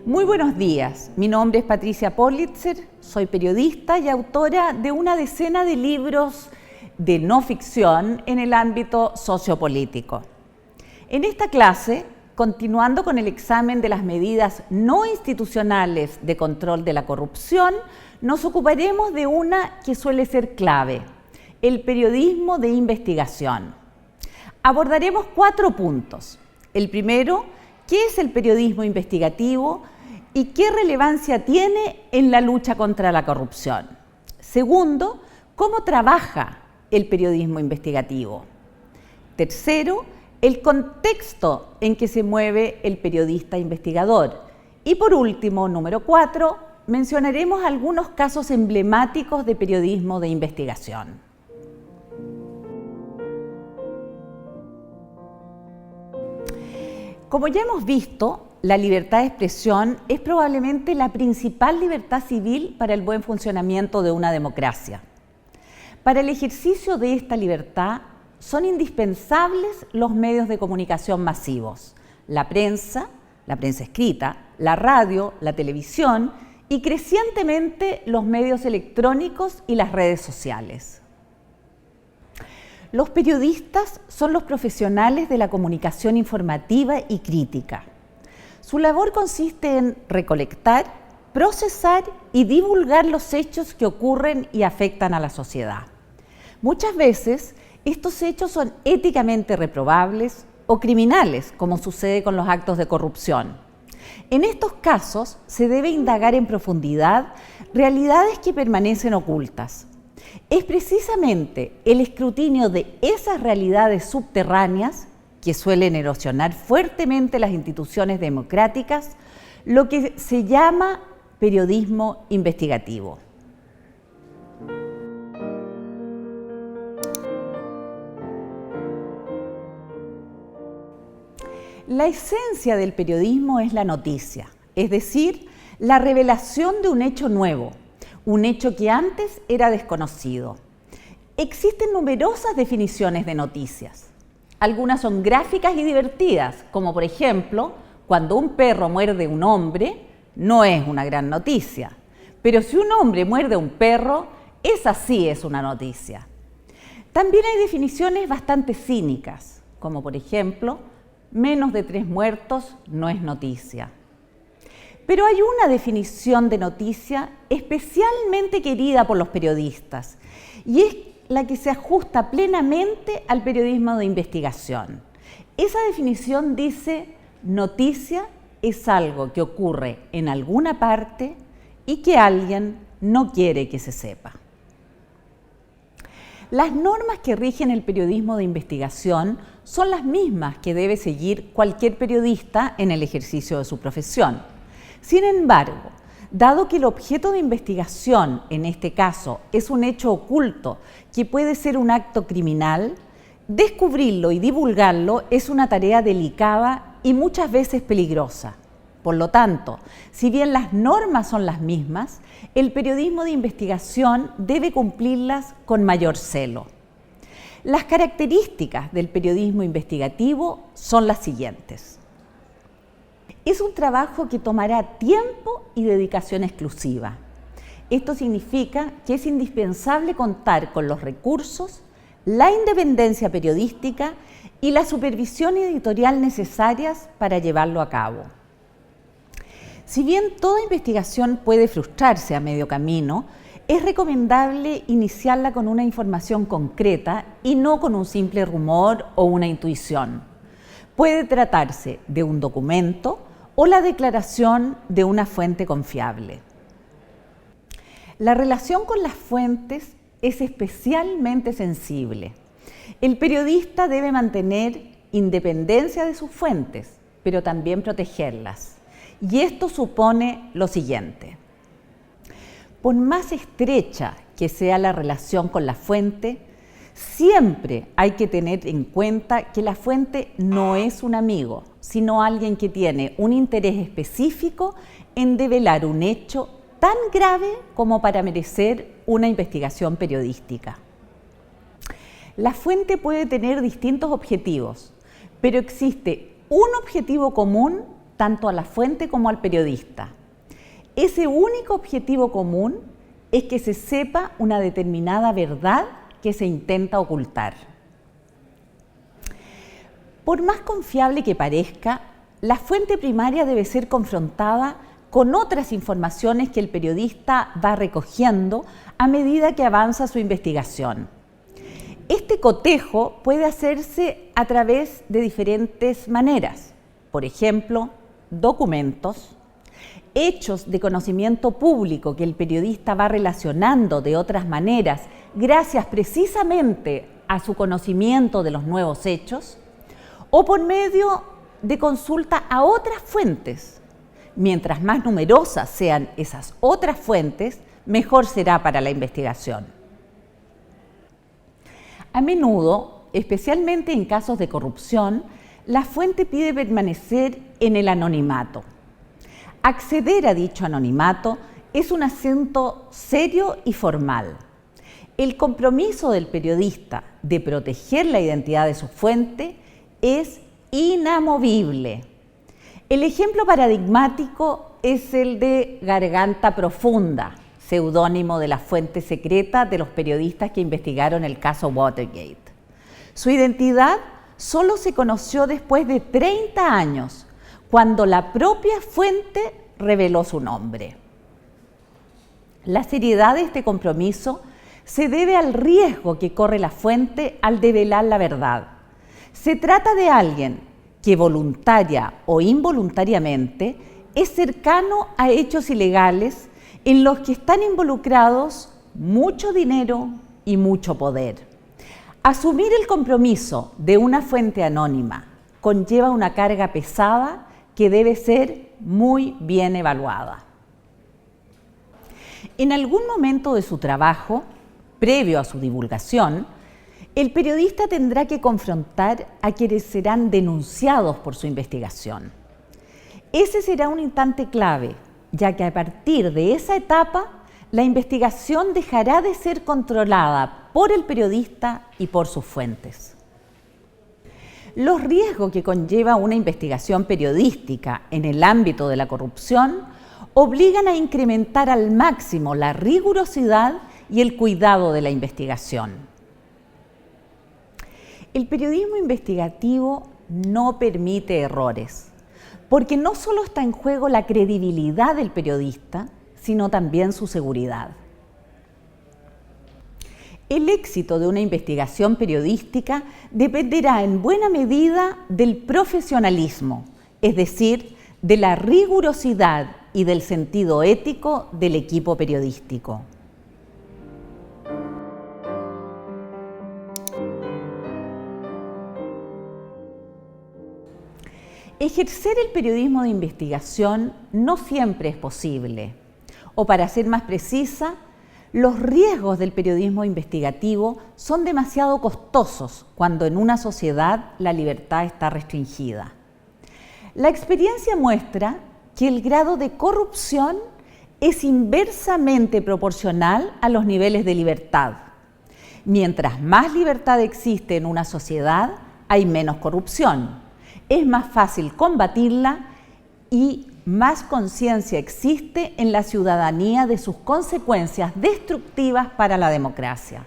Muy buenos días, mi nombre es Patricia Politzer, soy periodista y autora de una decena de libros de no ficción en el ámbito sociopolítico. En esta clase, continuando con el examen de las medidas no institucionales de control de la corrupción, nos ocuparemos de una que suele ser clave, el periodismo de investigación. Abordaremos 4 puntos. El primero, ¿qué es el periodismo investigativo y qué relevancia tiene en la lucha contra la corrupción? Segundo, ¿cómo trabaja el periodismo investigativo? Tercero, el contexto en que se mueve el periodista investigador. Y por último, número 4, mencionaremos algunos casos emblemáticos de periodismo de investigación. Como ya hemos visto, la libertad de expresión es probablemente la principal libertad civil para el buen funcionamiento de una democracia. Para el ejercicio de esta libertad son indispensables los medios de comunicación masivos, la prensa escrita, la radio, la televisión y crecientemente los medios electrónicos y las redes sociales. Los periodistas son los profesionales de la comunicación informativa y crítica. Su labor consiste en recolectar, procesar y divulgar los hechos que ocurren y afectan a la sociedad. Muchas veces, estos hechos son éticamente reprobables o criminales, como sucede con los actos de corrupción. En estos casos, se debe indagar en profundidad realidades que permanecen ocultas. Es precisamente el escrutinio de esas realidades subterráneas que suelen erosionar fuertemente las instituciones democráticas lo que se llama periodismo investigativo. La esencia del periodismo es la noticia, es decir, la revelación de un hecho nuevo, un hecho que antes era desconocido. Existen numerosas definiciones de noticias. Algunas son gráficas y divertidas, como por ejemplo, cuando un perro muerde a un hombre, no es una gran noticia. Pero si un hombre muerde a un perro, esa sí es una noticia. También hay definiciones bastante cínicas, como por ejemplo, menos de 3 muertos no es noticia. Pero hay una definición de noticia especialmente querida por los periodistas y es la que se ajusta plenamente al periodismo de investigación. Esa definición dice: noticia es algo que ocurre en alguna parte y que alguien no quiere que se sepa. Las normas que rigen el periodismo de investigación son las mismas que debe seguir cualquier periodista en el ejercicio de su profesión. Sin embargo, dado que el objeto de investigación, en este caso, es un hecho oculto que puede ser un acto criminal, descubrirlo y divulgarlo es una tarea delicada y muchas veces peligrosa. Por lo tanto, si bien las normas son las mismas, el periodismo de investigación debe cumplirlas con mayor celo. Las características del periodismo investigativo son las siguientes. Es un trabajo que tomará tiempo y dedicación exclusiva. Esto significa que es indispensable contar con los recursos, la independencia periodística y la supervisión editorial necesarias para llevarlo a cabo. Si bien toda investigación puede frustrarse a medio camino, es recomendable iniciarla con una información concreta y no con un simple rumor o una intuición. Puede tratarse de un documento o la declaración de una fuente confiable. La relación con las fuentes es especialmente sensible. El periodista debe mantener independencia de sus fuentes, pero también protegerlas. Y esto supone lo siguiente: por más estrecha que sea la relación con la fuente, siempre hay que tener en cuenta que la fuente no es un amigo, sino alguien que tiene un interés específico en develar un hecho tan grave como para merecer una investigación periodística. La fuente puede tener distintos objetivos, pero existe un objetivo común tanto a la fuente como al periodista. Ese único objetivo común es que se sepa una determinada verdad que se intenta ocultar. Por más confiable que parezca, la fuente primaria debe ser confrontada con otras informaciones que el periodista va recogiendo a medida que avanza su investigación. Este cotejo puede hacerse a través de diferentes maneras, por ejemplo, documentos, hechos de conocimiento público que el periodista va relacionando de otras maneras gracias precisamente a su conocimiento de los nuevos hechos, o por medio de consulta a otras fuentes. Mientras más numerosas sean esas otras fuentes, mejor será para la investigación. A menudo, especialmente en casos de corrupción, la fuente pide permanecer en el anonimato. Acceder a dicho anonimato es un asunto serio y formal. El compromiso del periodista de proteger la identidad de su fuente es inamovible. El ejemplo paradigmático es el de Garganta Profunda, seudónimo de la fuente secreta de los periodistas que investigaron el caso Watergate. Su identidad solo se conoció después de 30 años, cuando la propia fuente reveló su nombre. La seriedad de este compromiso se debe al riesgo que corre la fuente al develar la verdad. Se trata de alguien que voluntaria o involuntariamente es cercano a hechos ilegales en los que están involucrados mucho dinero y mucho poder. Asumir el compromiso de una fuente anónima conlleva una carga pesada que debe ser muy bien evaluada. En algún momento de su trabajo, previo a su divulgación, el periodista tendrá que confrontar a quienes serán denunciados por su investigación. Ese será un instante clave, ya que a partir de esa etapa, la investigación dejará de ser controlada por el periodista y por sus fuentes. Los riesgos que conlleva una investigación periodística en el ámbito de la corrupción obligan a incrementar al máximo la rigurosidad y el cuidado de la investigación. El periodismo investigativo no permite errores, porque no solo está en juego la credibilidad del periodista, sino también su seguridad. El éxito de una investigación periodística dependerá en buena medida del profesionalismo, es decir, de la rigurosidad y del sentido ético del equipo periodístico. Ejercer el periodismo de investigación no siempre es posible, o para ser más precisa, los riesgos del periodismo investigativo son demasiado costosos cuando en una sociedad la libertad está restringida. La experiencia muestra que el grado de corrupción es inversamente proporcional a los niveles de libertad. Mientras más libertad existe en una sociedad, hay menos corrupción. Es más fácil combatirla y más conciencia existe en la ciudadanía de sus consecuencias destructivas para la democracia.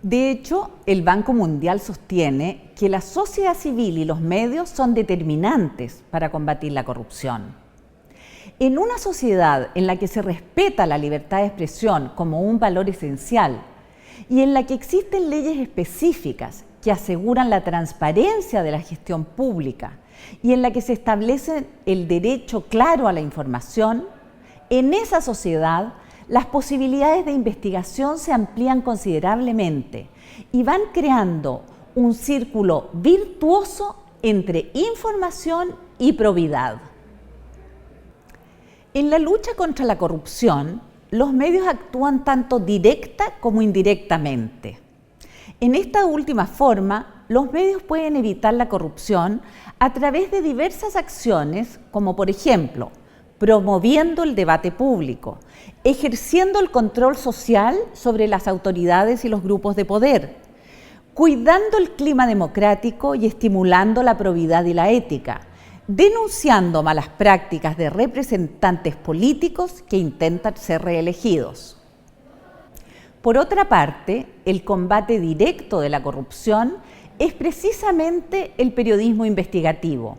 De hecho, el Banco Mundial sostiene que la sociedad civil y los medios son determinantes para combatir la corrupción. En una sociedad en la que se respeta la libertad de expresión como un valor esencial y en la que existen leyes específicas que aseguran la transparencia de la gestión pública y en la que se establece el derecho claro a la información, en esa sociedad las posibilidades de investigación se amplían considerablemente y van creando un círculo virtuoso entre información y probidad. En la lucha contra la corrupción, los medios actúan tanto directa como indirectamente. En esta última forma, los medios pueden evitar la corrupción a través de diversas acciones, como por ejemplo, promoviendo el debate público, ejerciendo el control social sobre las autoridades y los grupos de poder, cuidando el clima democrático y estimulando la probidad y la ética, denunciando malas prácticas de representantes políticos que intentan ser reelegidos. Por otra parte, el combate directo de la corrupción es precisamente el periodismo investigativo,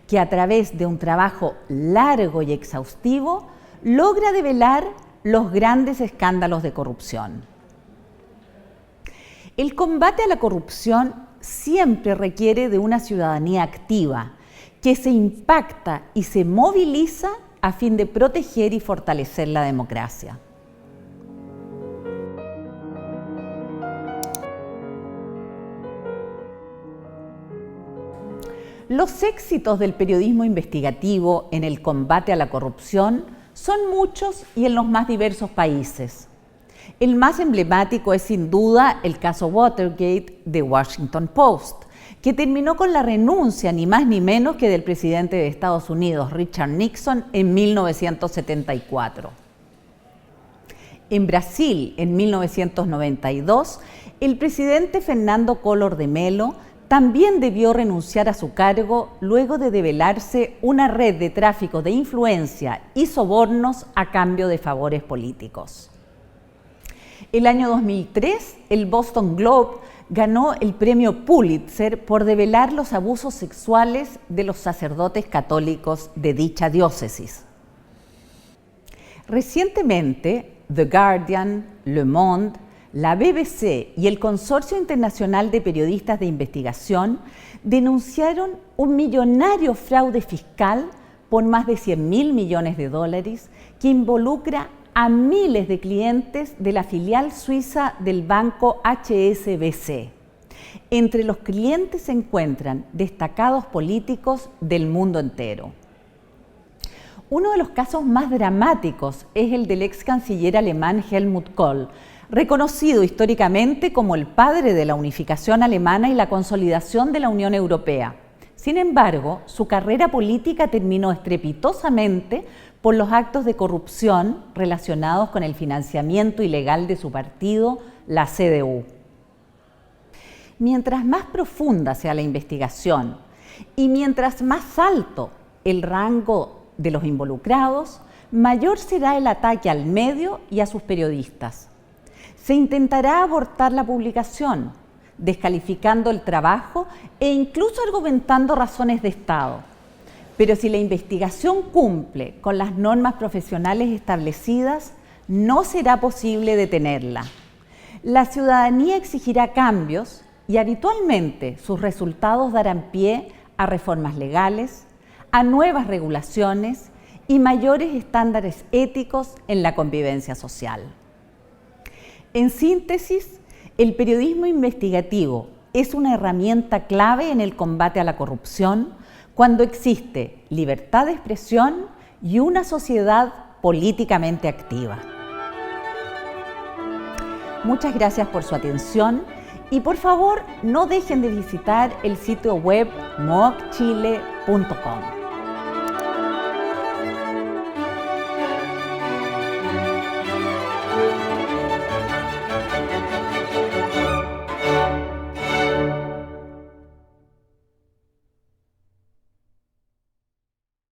que a través de un trabajo largo y exhaustivo logra develar los grandes escándalos de corrupción. El combate a la corrupción siempre requiere de una ciudadanía activa, que se impacta y se moviliza a fin de proteger y fortalecer la democracia. Los éxitos del periodismo investigativo en el combate a la corrupción son muchos y en los más diversos países. El más emblemático es sin duda el caso Watergate de Washington Post, que terminó con la renuncia ni más ni menos que del presidente de Estados Unidos, Richard Nixon, en 1974. En Brasil, en 1992, el presidente Fernando Collor de Mello también debió renunciar a su cargo luego de develarse una red de tráfico de influencia y sobornos a cambio de favores políticos. El año 2003, el Boston Globe ganó el premio Pulitzer por develar los abusos sexuales de los sacerdotes católicos de dicha diócesis. Recientemente, The Guardian, Le Monde, la BBC y el Consorcio Internacional de Periodistas de Investigación denunciaron un millonario fraude fiscal por más de $100.000 millones que involucra a miles de clientes de la filial suiza del banco HSBC. Entre los clientes se encuentran destacados políticos del mundo entero. Uno de los casos más dramáticos es el del ex canciller alemán Helmut Kohl, reconocido históricamente como el padre de la unificación alemana y la consolidación de la Unión Europea. Sin embargo, su carrera política terminó estrepitosamente por los actos de corrupción relacionados con el financiamiento ilegal de su partido, la CDU. Mientras más profunda sea la investigación y mientras más alto el rango de los involucrados, mayor será el ataque al medio y a sus periodistas. Se intentará abortar la publicación, descalificando el trabajo e incluso argumentando razones de Estado. Pero si la investigación cumple con las normas profesionales establecidas, no será posible detenerla. La ciudadanía exigirá cambios y habitualmente sus resultados darán pie a reformas legales, a nuevas regulaciones y mayores estándares éticos en la convivencia social. En síntesis, el periodismo investigativo es una herramienta clave en el combate a la corrupción cuando existe libertad de expresión y una sociedad políticamente activa. Muchas gracias por su atención y por favor no dejen de visitar el sitio web mooc.chile.com.